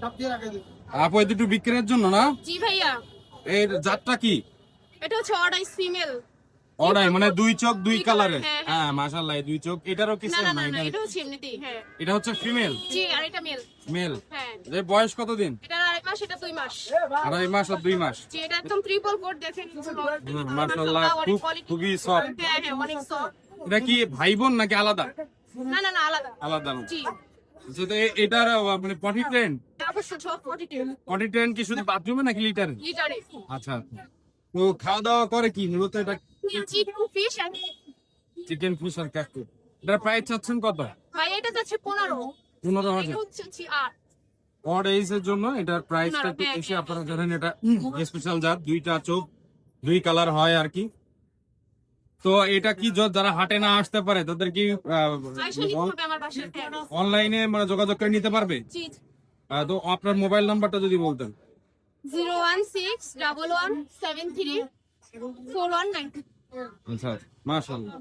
আপু এই দুটো বিক্রির জন্য না? জি ভাইয়া। এর জাতটা কি? এটা হচ্ছে অর্ডাইস ফিমেল। অর্ডাই মানে দুই চোখ দুই কালারের। হ্যাঁ, হ্যাঁ মাশাআল্লাহ, এই দুই চোখ। এটারও কি না সেম না না? না, এটা হচ্ছে এমনিতেই। হ্যাঁ, এটা হচ্ছে ফিমেল। জি, আর এটা মেল। মেল। হ্যাঁ, এর বয়স কতদিন? এটা 2.5 মাস, এটা 2 মাস। 2.5 মাস আর 2 মাস। জি, এটা একদম ট্রিপল কোট দেখেন। মাশাআল্লাহ, খুবই সফট। হ্যাঁ হ্যাঁ, অনেক সফট। এটা কি ভাই বোন নাকি আলাদা? না না না, আলাদা। আলাদা না। জি, যেটা এটার মানে পটি ট্রেন। অবশ্যই সব 42 পটি ট্রেন কি শুধু বাথরুমে নাকি লিটারে? লিটারে। আচ্ছা, তো খাওয়া দাওয়া করে কি মূলত? এটা chicken fish and chicken fish আর ক্যাটফুড। এটার প্রাইস চাচ্ছেন কত? ভাই এটা যাচ্ছে 15। 15,000। এটা হচ্ছে 8। অড এজের জন্য এটার প্রাইসটা একটু হ্যাঁ, বেশি। হ্যাঁ। আপনারা জানেন এটা স্পেশাল জাত, দুইটা চোখ দুই কালার হয় আর কি। তো এটা কি যারা হাটে না আসতে পারে তাদের কি আইসা নিতে হবে আমার বাসায়। অনলাইনে মানে যোগাযোগ করে নিতে পারবে? জি, তো আপনার মোবাইল নাম্বারটা যদি বলতেন। 01611734192। আচ্ছা, মাশাআল্লাহ।